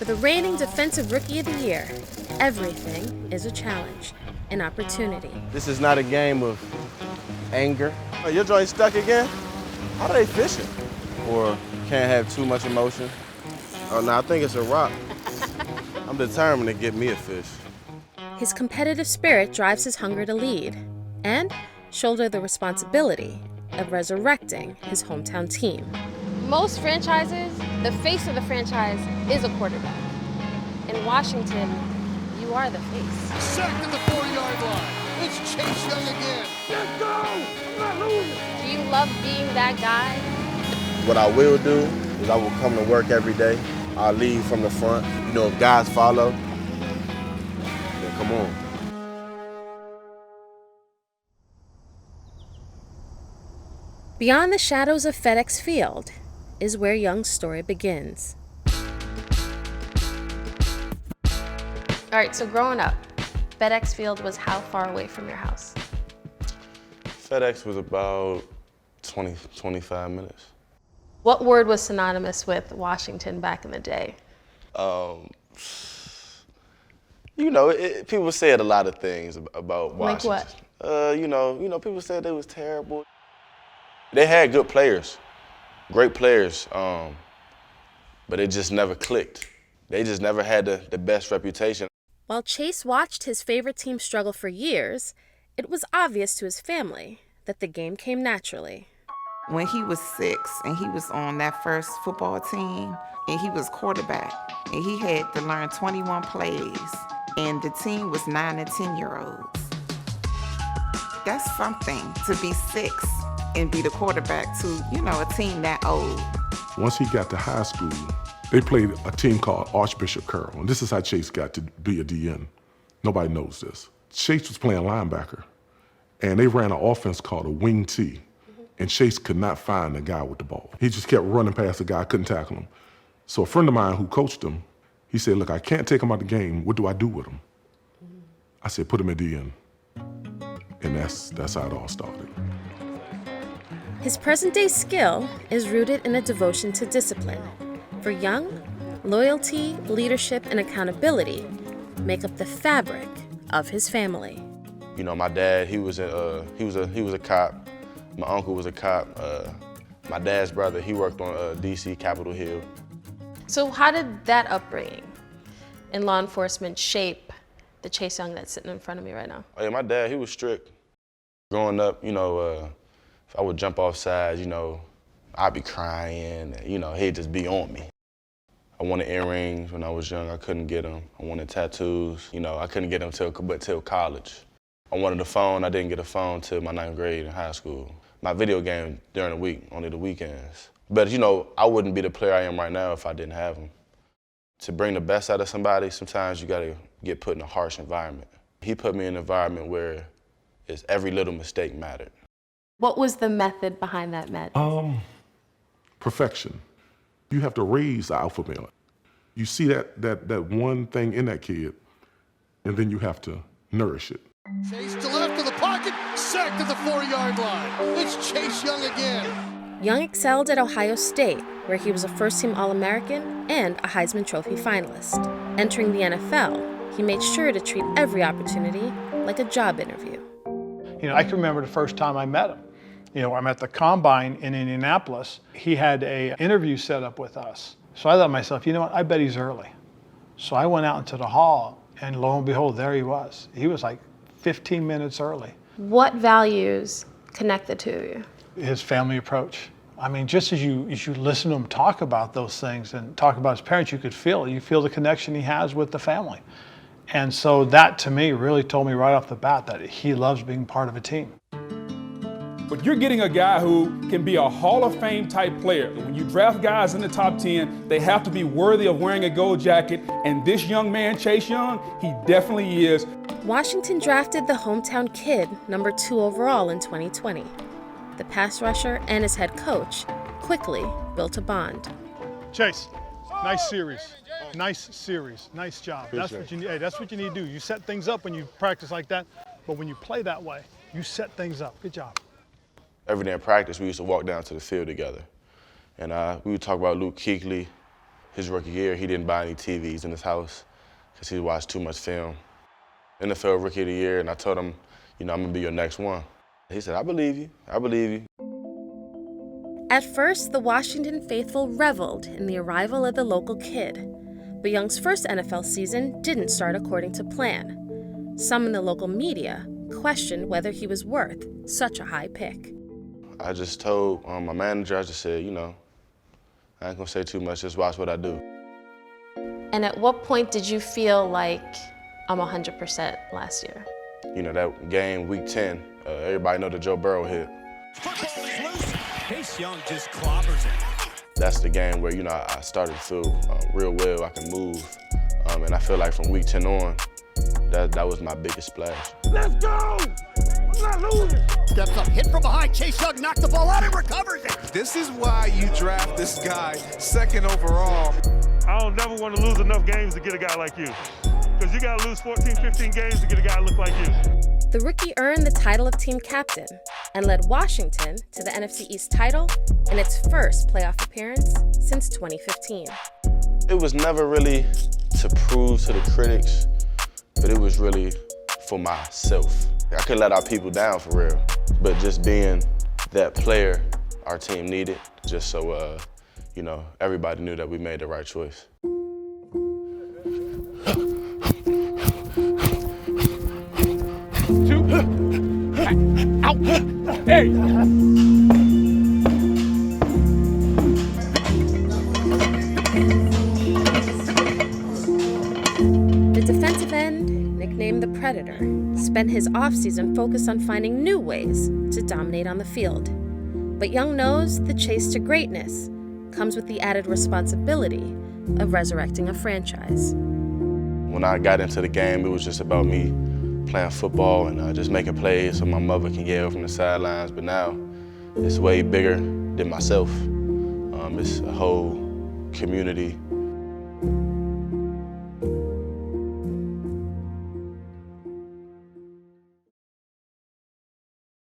the reigning Defensive Rookie of the Year, everything is a challenge, an opportunity. This is not a game of anger. Oh, your joint stuck again? How are they fishing? Or can't have too much emotion? Oh, no, I think it's a rock. I'm determined to get me a fish. His competitive spirit drives his hunger to lead and shoulder the responsibility of resurrecting his hometown team. Most franchises, the face of the franchise is a quarterback. In Washington, you are the face. Sacked at the 4-yard line. It's Chase Young again. Let's go! I'm not losing. Do you love being that guy? What I will do is I will come to work every day. I'll lead from the front. You know, if guys follow, then come on. Beyond the shadows of FedEx Field is where Young's story begins. All right, so growing up, FedEx Field was how far away from your house? FedEx was about 20, 25 minutes. What word was synonymous with Washington back in the day? You know, people said a lot of things about Washington. Like what? You know, people said they was terrible. They had good players, great players, but it just never clicked. They just never had the best reputation. While Chase watched his favorite team struggle for years, it was obvious to his family that the game came naturally. When he was 6 and he was on that first football team and he was quarterback and he had to learn 21 plays and the team was 9 and 10-year-olds. That's something to be 6 and be the quarterback to, a team that old. Once he got to high school, they played a team called Archbishop Carroll, and this is how Chase got to be a DN. Nobody knows this. Chase was playing linebacker, and they ran an offense called a wing T, and Chase could not find the guy with the ball. He just kept running past the guy, couldn't tackle him. So a friend of mine who coached him, he said, look, I can't take him out of the game. What do I do with him? I said, put him at DN. And that's how it all started. His present-day skill is rooted in a devotion to discipline. For Young, loyalty, leadership, and accountability make up the fabric of his family. You know, my dad, he was a cop. My uncle was a cop. My dad's brother, he worked on DC Capitol Hill. So how did that upbringing in law enforcement shape the Chase Young that's sitting in front of me right now? Oh yeah, my dad, he was strict. Growing up, if I would jump off sides, I'd be crying, and, he'd just be on me. I wanted earrings when I was young, I couldn't get them. I wanted tattoos, I couldn't get them till college. I wanted a phone, I didn't get a phone till my 9th grade in high school. My video game during the week, only the weekends. But, I wouldn't be the player I am right now if I didn't have them. To bring the best out of somebody, sometimes you gotta get put in a harsh environment. He put me in an environment where every little mistake mattered. What was the method behind that, Matt? Perfection. You have to raise the alpha male. You see that one thing in that kid, and then you have to nourish it. Chase to left of the pocket, sacked at the 4-yard line. It's Chase Young again. Young excelled at Ohio State, where he was a first-team All-American and a Heisman Trophy finalist. Entering the NFL, he made sure to treat every opportunity like a job interview. I can remember the first time I met him. I'm at the Combine in Indianapolis. He had an interview set up with us. So I thought to myself, you know what, I bet he's early. So I went out into the hall, and lo and behold, there he was. He was like 15 minutes early. What values connect the two of you? His family approach. I mean, just as you listen to him talk about those things and talk about his parents, you feel the connection he has with the family. And so that, to me, really told me right off the bat that he loves being part of a team. But you're getting a guy who can be a Hall of Fame type player. When you draft guys in the top 10, they have to be worthy of wearing a gold jacket. And this young man, Chase Young, he definitely is. Washington drafted the hometown kid, number 2 overall in 2020. The pass rusher and his head coach quickly built a bond. Chase, nice series. Nice job. That's what you need. Hey, that's what you need to do. You set things up when you practice like that, but when you play that way, you set things up. Good job. Every day in practice, we used to walk down to the field together. And we would talk about Luke Kuechly, his rookie year, he didn't buy any TVs in his house because he watched too much film. NFL Rookie of the Year, and I told him, you know, I'm gonna be your next one. He said, I believe you, I believe you. At first, the Washington faithful reveled in the arrival of the local kid. But Young's first NFL season didn't start according to plan. Some in the local media questioned whether he was worth such a high pick. I just told my manager, I just said, you know, I ain't gonna say too much, just watch what I do. And at what point did you feel like I'm 100% last year? You know, that game, week 10, everybody know the Joe Burrow hit. Football is loose. Chase Young just clobbers it. That's the game where, you know, I started to feel real well, I can move. And I feel like from week 10 on, that was my biggest splash. Let's go! I'm not losing. Steps up, hit from behind. Chase Young knocked the ball out and recovers it. This is why you draft this guy second overall. I don't never want to lose enough games to get a guy like you. Because you got to lose 14, 15 games to get a guy look like you. The rookie earned the title of team captain and led Washington to the NFC East title in its first playoff appearance since 2015. It was never really to prove to the critics, but it was really for myself. I couldn't let our people down for real, but just being that player our team needed, just so you know, everybody knew that we made the right choice. Out. Hey. The defensive end, nicknamed the Predator, spent his offseason focused on finding new ways to dominate on the field. But Young knows the chase to greatness comes with the added responsibility of resurrecting a franchise. When I got into the game, it was just about me playing football and just making plays so my mother can yell from the sidelines. But now it's way bigger than myself. It's a whole community.